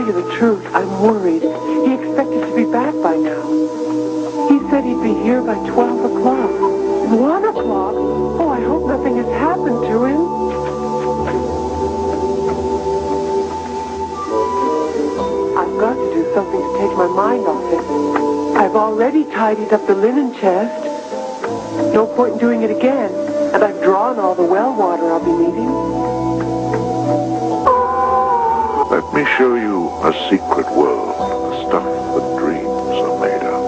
you the truth, I'm worried. He expected to be back by now. He said he'd be here by 12 o'clock. 1 o'clock? Oh, I hope nothing has happened to him. I've got to do something to take my mind off it. I've already tidied up the linen chest. No point in doing it again. And I've drawn all the well water I'll be needing. Let me show you a secret world, the stuff that dreams are made of.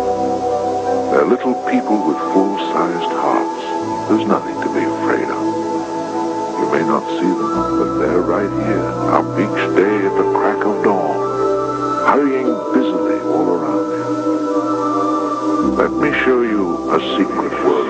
They're little people with full-sized hearts. There's nothing to be afraid of. You may not see them, but they're right here, up each day at the crack of dawn, hurrying busily all around you. Let me show you a secret world.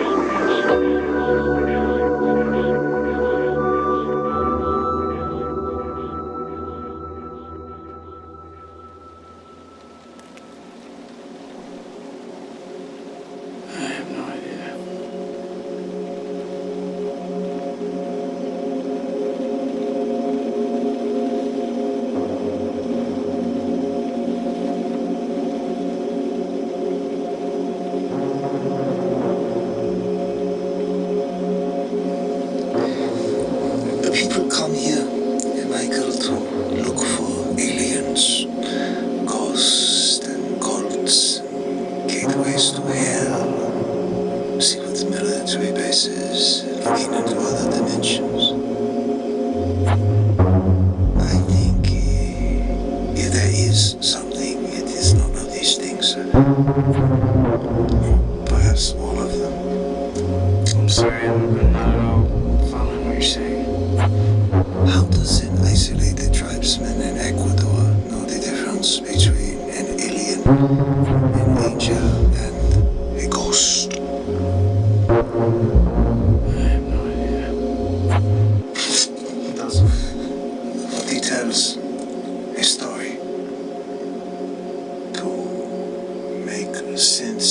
Perhaps all of them. I'm sorry, I'm not at all following what you're saying. How does an isolated tribesman in Ecuador know the difference between an alien, an angel, and a ghost? I have no idea. He doesn't. He tells a story to make sense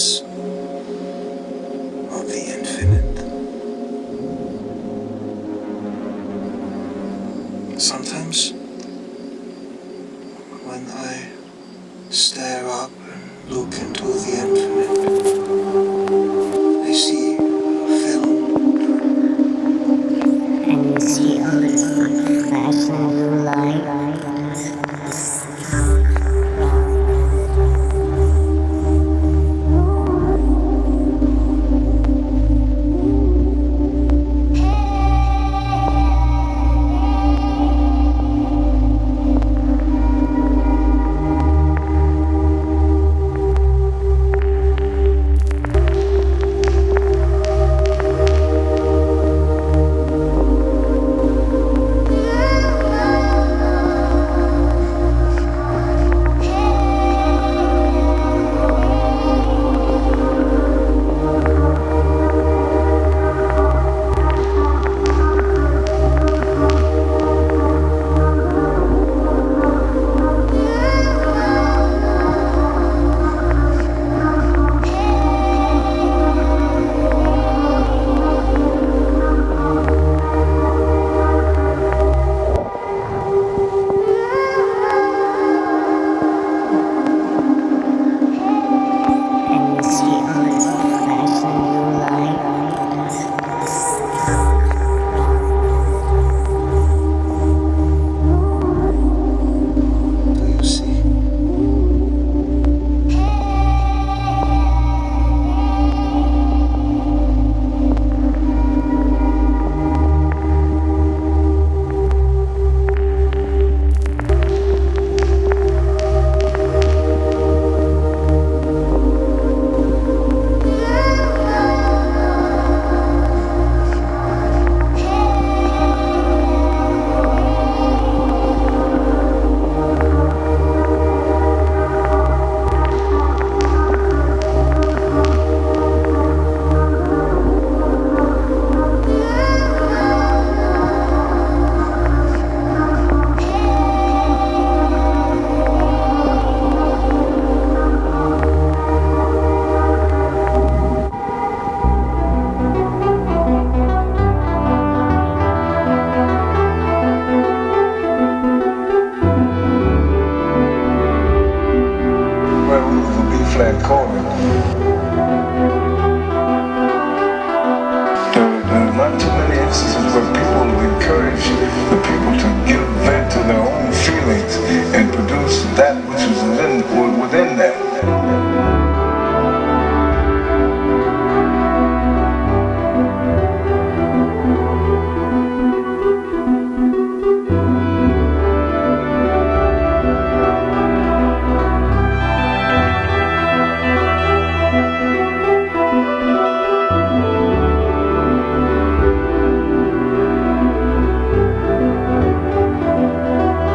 of the infinite. Sometimes, when I stare up and look into the infinite, I see a film. And you see all the flashing blue light. move a B-flat chord. There are not too many instances where people encourage the people to give vent to their own feelings and produce that which is within them.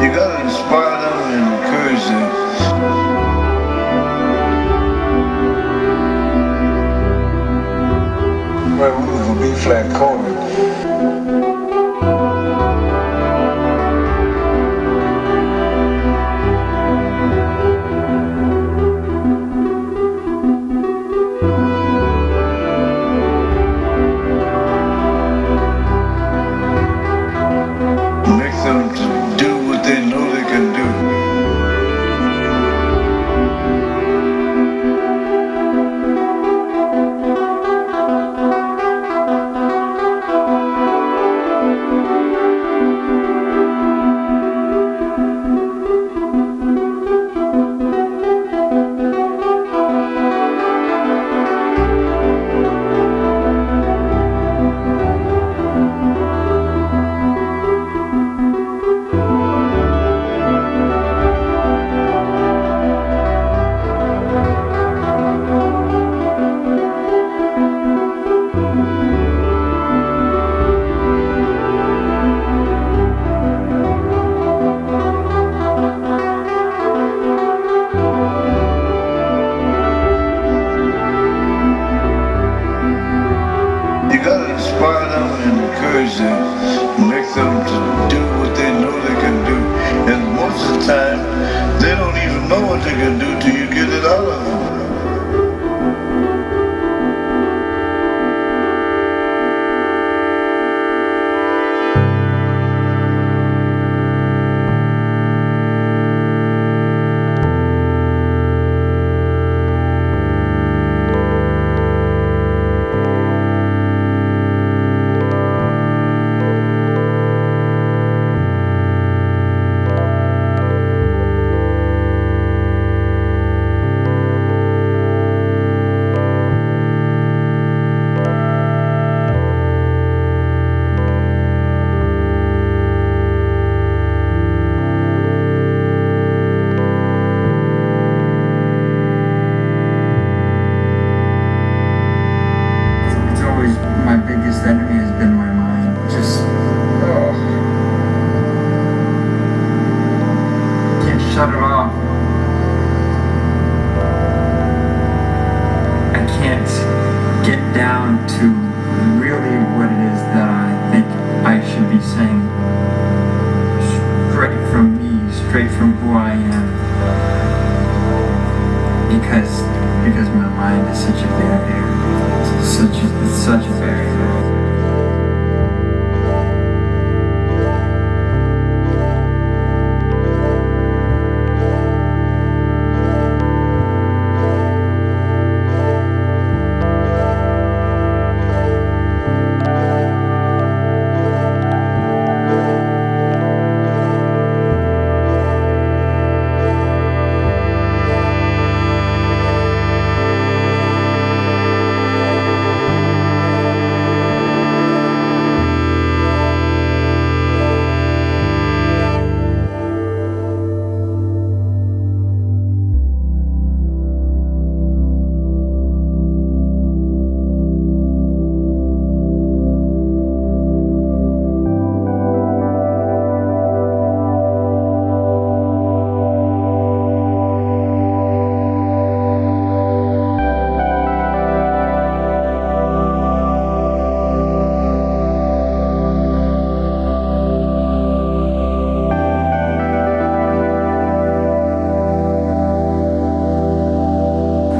You gotta inspire them and encourage them. Right move a B-flat chord. Make them to do what they know they can do. You gotta inspire them and encourage them, make them to do what they know they can do. And most of the time, they don't even know what they can do till you get it out of them. My biggest enemy has been my mind. Can't shut it off. I can't get down to really what it is that I think I should be saying. Straight from me, straight from who I am. Because my mind is such a barrier. It's such a barrier.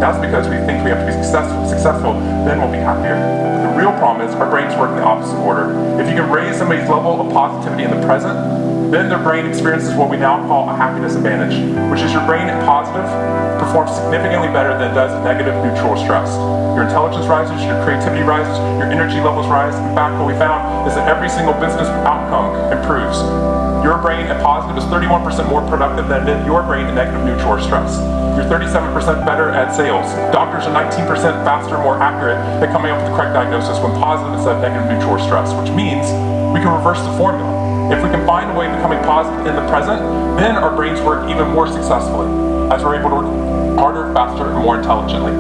That's because we think we have to be successful, then we'll be happier. The real problem is our brains work in the opposite order. If you can raise somebody's level of positivity in the present, then their brain experiences what we now call a happiness advantage, which is your brain is positive, performs significantly better than it does negative neutral stress. Your intelligence rises, your creativity rises, your energy levels rise. In fact, what we found is that every single business outcome improves. Your brain at positive is 31% more productive than your brain at negative neutral or stress. You're 37% better at sales. Doctors are 19% faster, more accurate at coming up with the correct diagnosis when positive instead of negative neutral or stress, which means we can reverse the formula. If we can find a way of becoming positive in the present, then our brains work even more successfully, as we're able to work harder, faster, and more intelligently.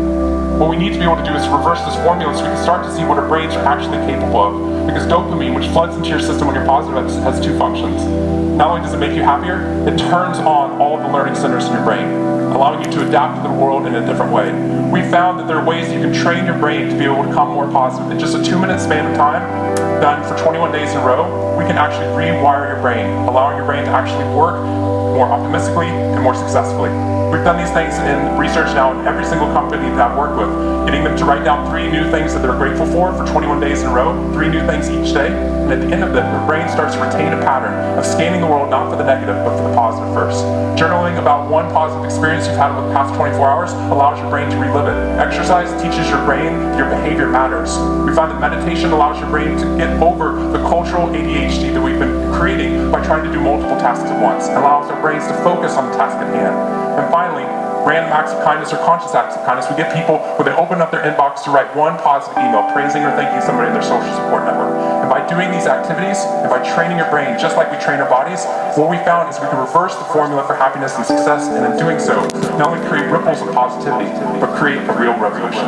What we need to be able to do is reverse this formula so we can start to see what our brains are actually capable of. Because dopamine, which floods into your system when you're positive, has two functions. Not only does it make you happier, it turns on all of the learning centers in your brain, allowing you to adapt to the world in a different way. We found that there are ways you can train your brain to be able to become more positive. In just a 2-minute span of time, done for 21 days in a row, we can actually rewire your brain, allowing your brain to actually work more optimistically and more successfully. We've done these things in research now in every single company that I've worked with, getting them to write down 3 new things that they're grateful for 21 days in a row, 3 new things each day, and at the end of it, their brain starts to retain a pattern of scanning the world not for the negative, but for the positive first. Journaling about one positive experience you've had over the past 24 hours allows your brain to relive it. Exercise teaches your brain your behavior matters. We find that meditation allows your brain to get over the cultural ADHD that we've been creating by trying to do multiple tasks at once. It allows our brains to focus on the task at hand. And finally, random acts of kindness or conscious acts of kindness. We get people where they open up their inbox to write one positive email praising or thanking somebody in their social support network. And by doing these activities and by training your brain just like we train our bodies, what we found is we can reverse the formula for happiness and success, and in doing so, not only create ripples of positivity, but create a real revolution.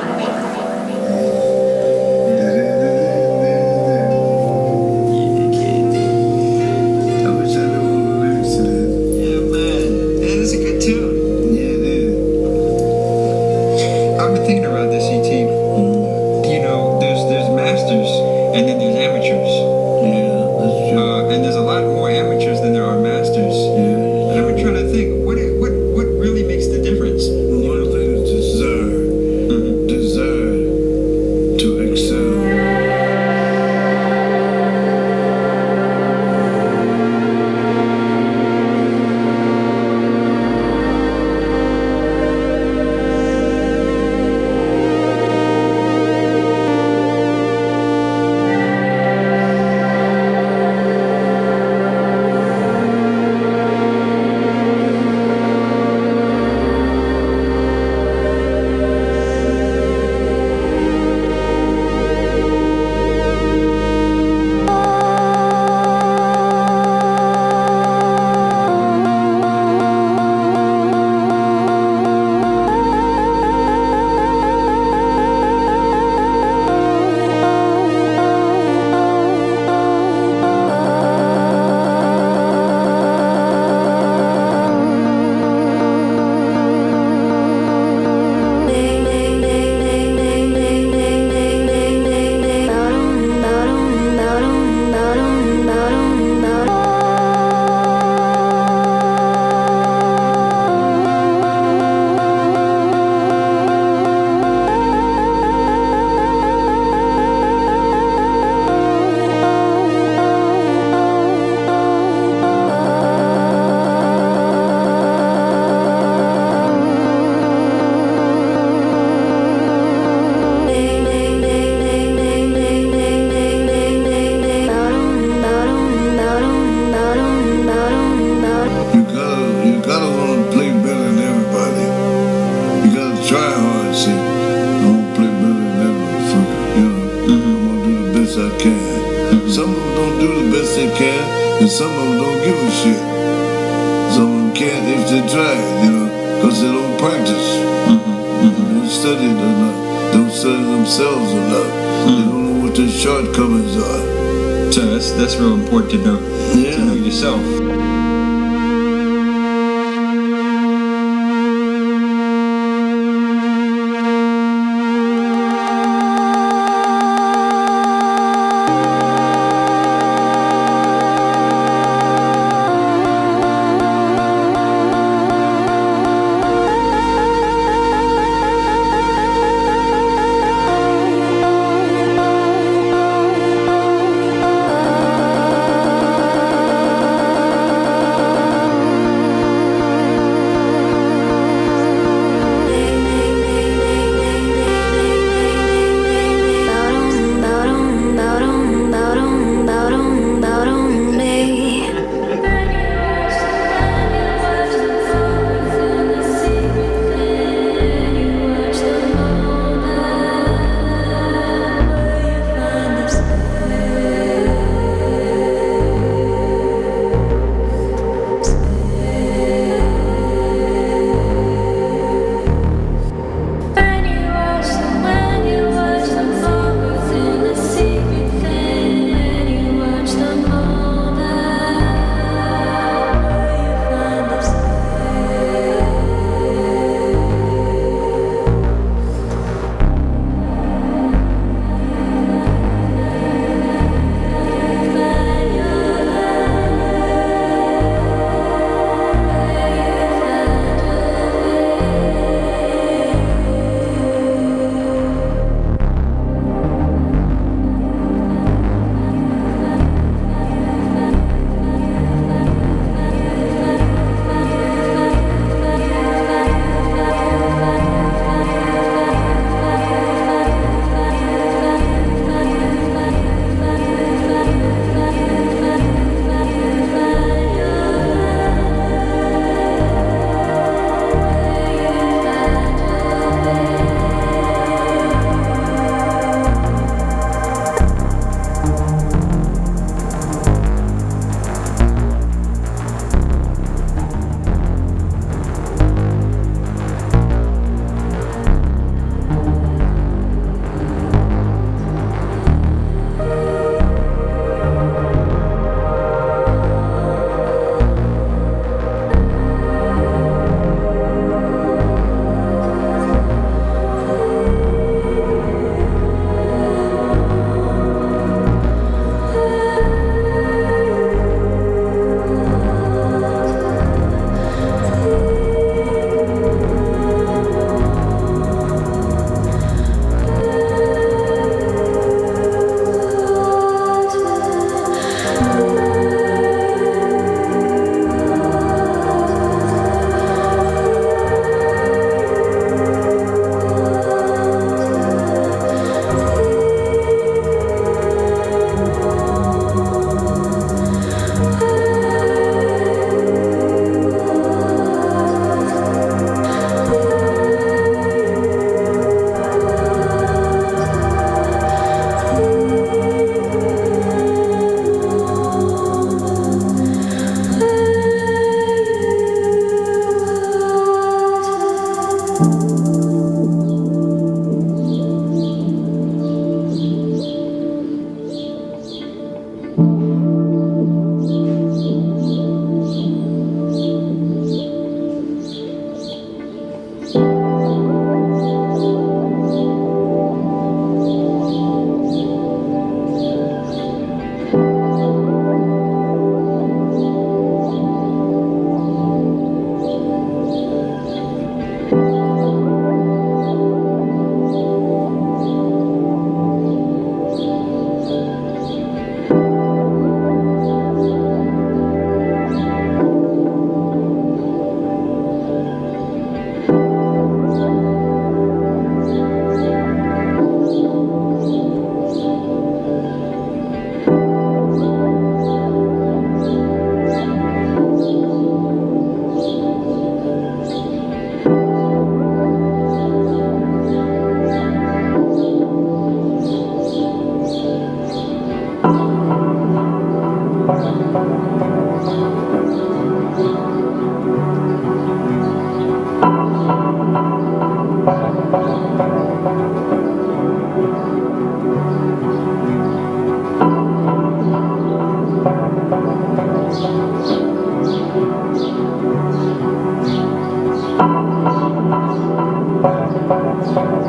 And some of them don't give a shit. Some of them can't if they try, because they don't practice. They don't study it enough. They don't study themselves enough. They don't know what their shortcomings are. So that's real important to know. Yeah. To know yourself.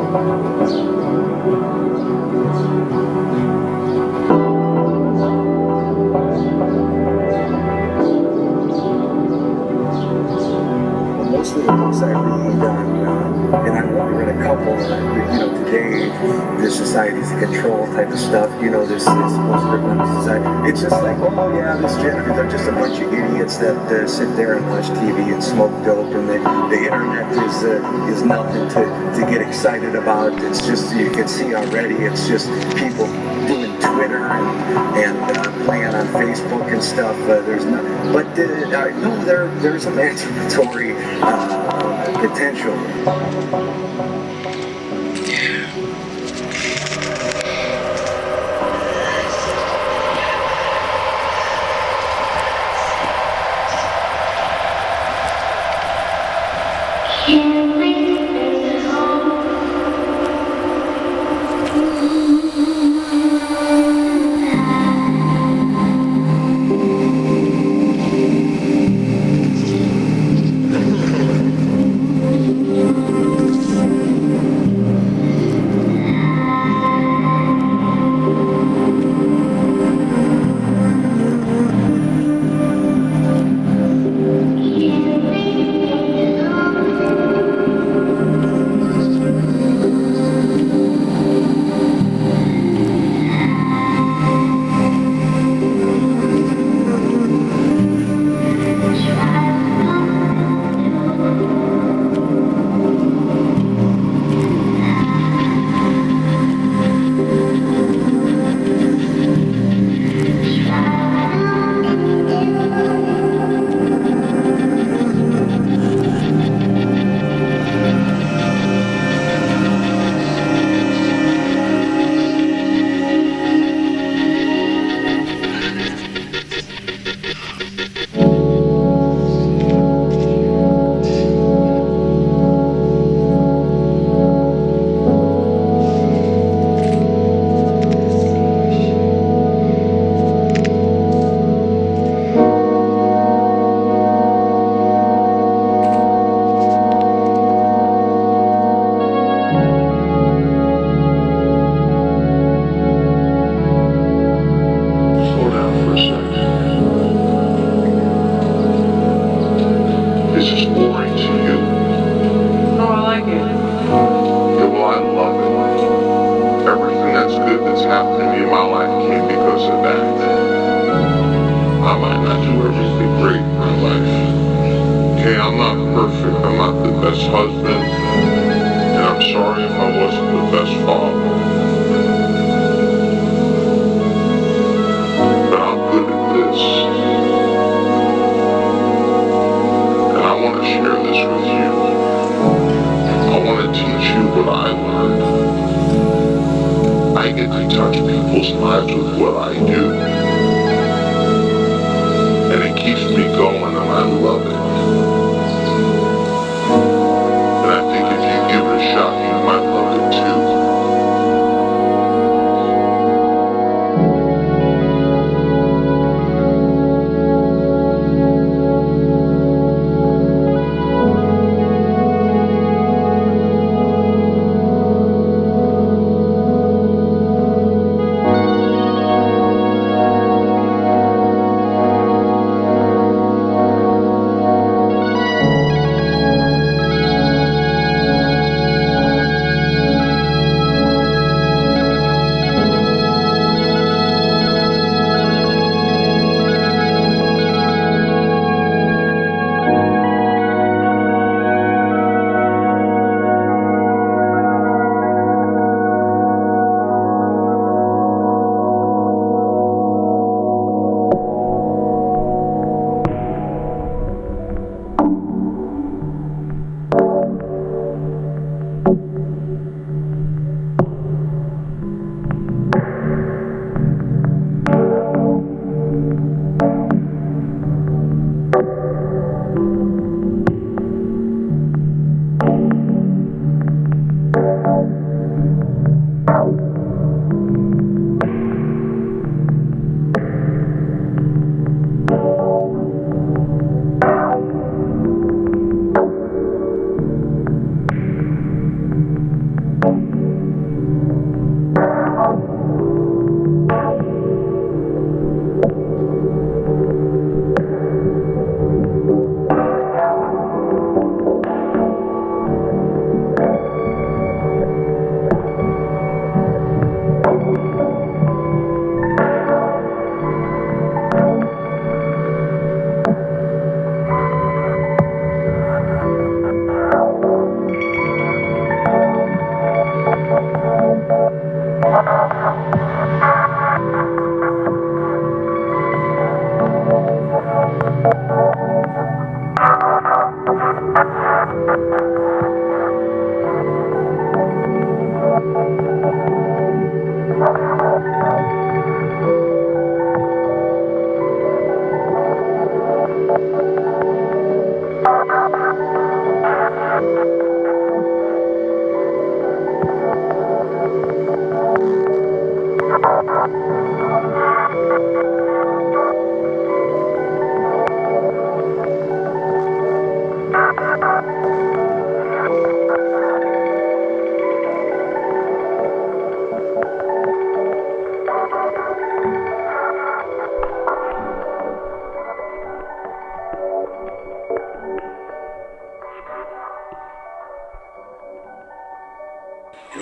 Most of the books I read, and I've only read a couple, today, this society's control type of stuff, this post-criminal society. It's just like, oh yeah, this gender, they're just a bunch of idiots that sit there and watch TV and smoke dope, and the internet is nothing to get excited about. It's just, you can see already, it's just people doing Twitter and playing on Facebook and stuff. There's no, but no, there's emancipatory potential.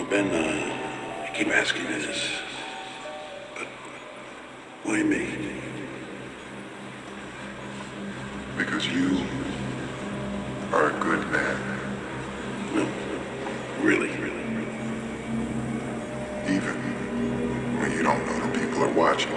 Ben, I keep asking you this, but why me? Because you are a good man. No, really. Even when you don't know the people are watching.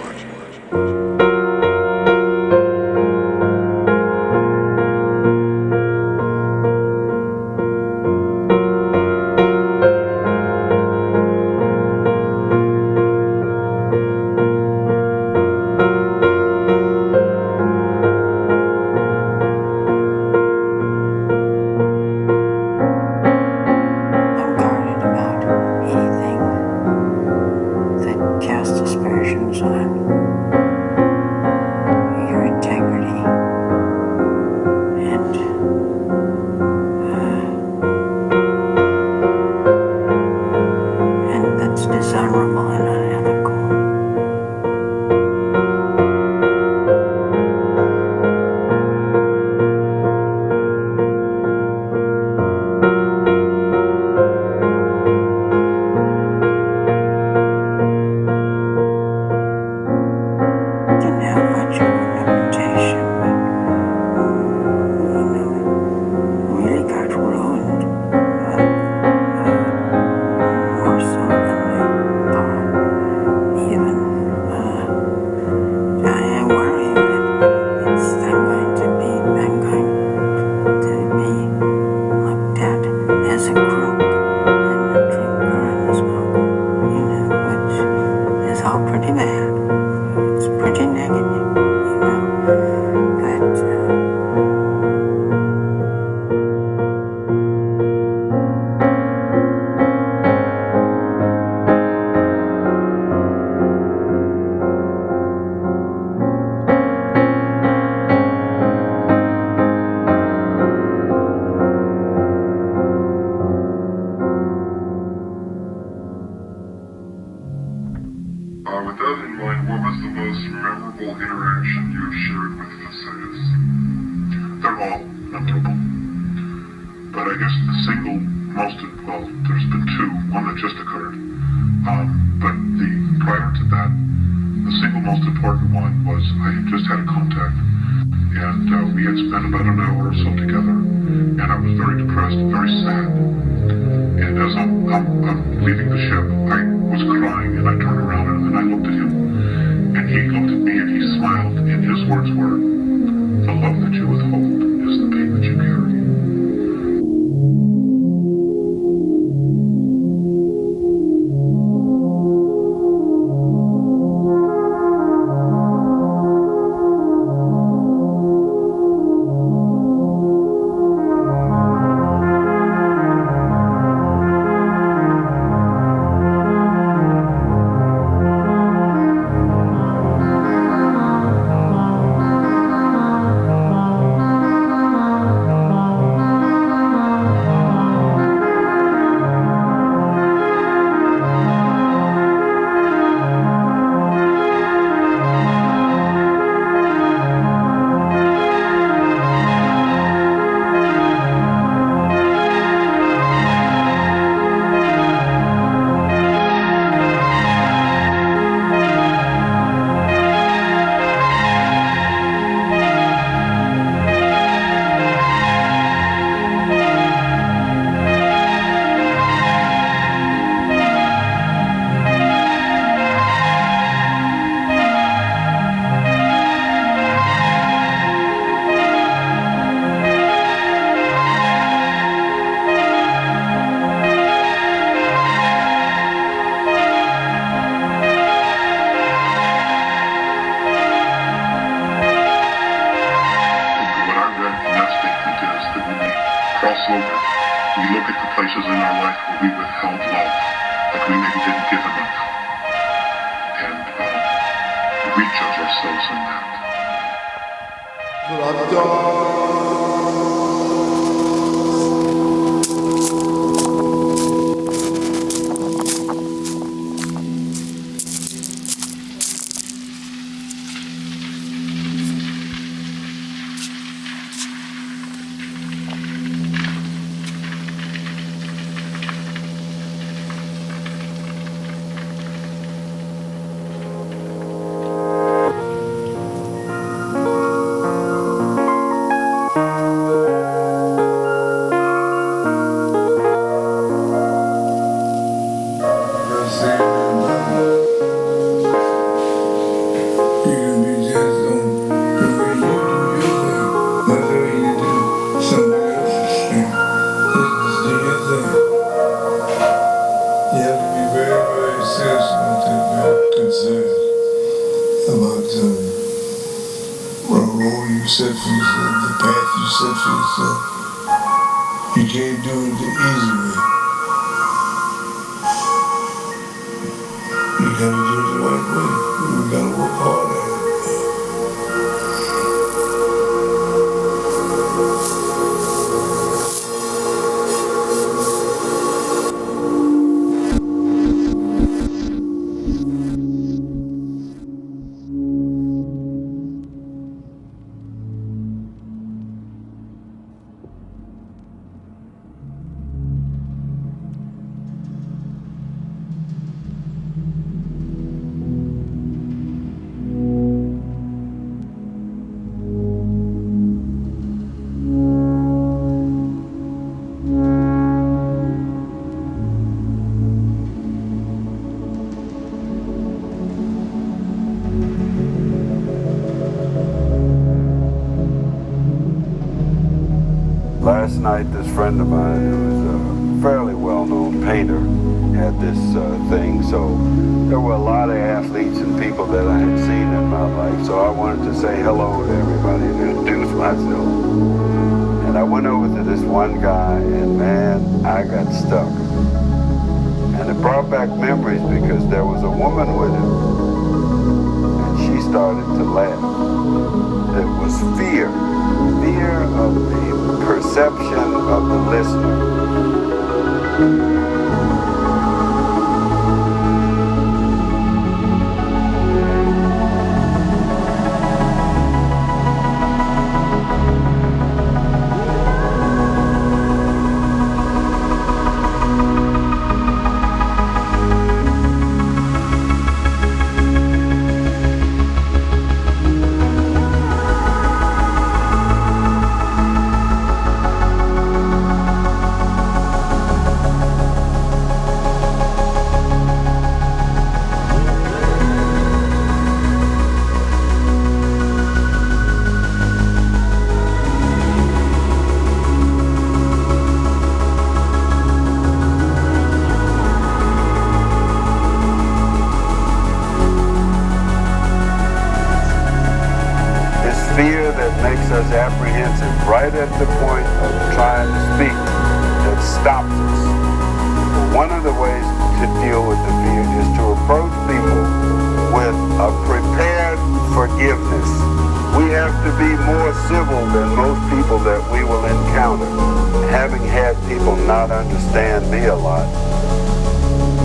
I'm guarded about anything that casts aspersions on your integrity and that's dishonorable and unethical. Didn't have much of a reputation, but really got ruined. More so than I thought. Even I am worried that I'm going to be looked at as a crook and a drinker and a smoker, which is all pretty bad. It's pretty negative, but With that in mind, what was the most memorable interaction you've shared with Visayas? They're all memorable. But I guess the single most, well, there's been two, one that just occurred. But prior to that, the single most important one was I had just had a contact, and we had spent about an hour or so together, and I was very depressed, very sad. And as I'm leaving the ship, I was crying, and I turned around and I looked at him, and he looked at me and he smiled, and his words were, "The love that you withhold is the pain that you carry." We look at the places in our life where we withheld love, like we maybe didn't give enough, and we judge ourselves in that. set for yourself, the path you set for yourself. You can't do it the easy way. You gotta do it the right way. You gotta work hard at it. Last night, this friend of mine, who is a fairly well-known painter, had this thing. So there were a lot of athletes and people that I had seen in my life. So I wanted to say hello to everybody and introduce myself. And I went over to this one guy, and man, I got stuck. And it brought back memories because there was a woman with him, and she started to laugh. It was fear of the perception of the listener. Fear that makes us apprehensive right at the point of trying to speak that stops us. One of the ways to deal with the fear is to approach people with a prepared forgiveness. We have to be more civil than most people that we will encounter. Having had people not understand me a lot,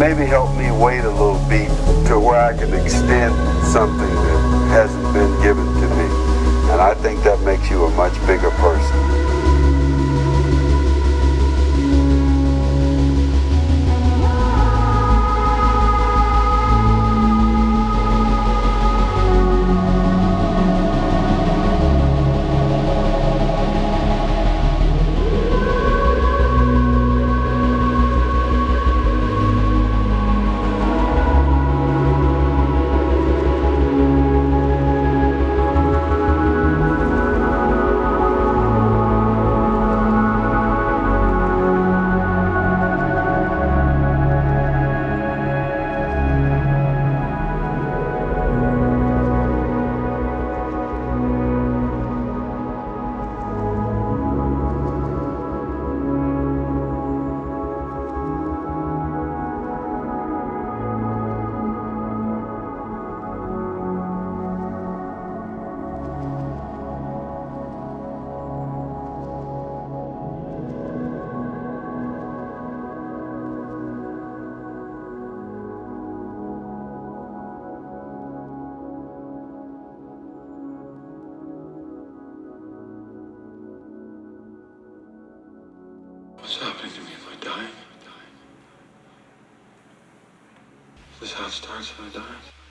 maybe help me wait a little beat to where I can extend something that hasn't been given to me. And I think that makes you a much bigger person. What's happening to me if I die? Is this how it starts if I die?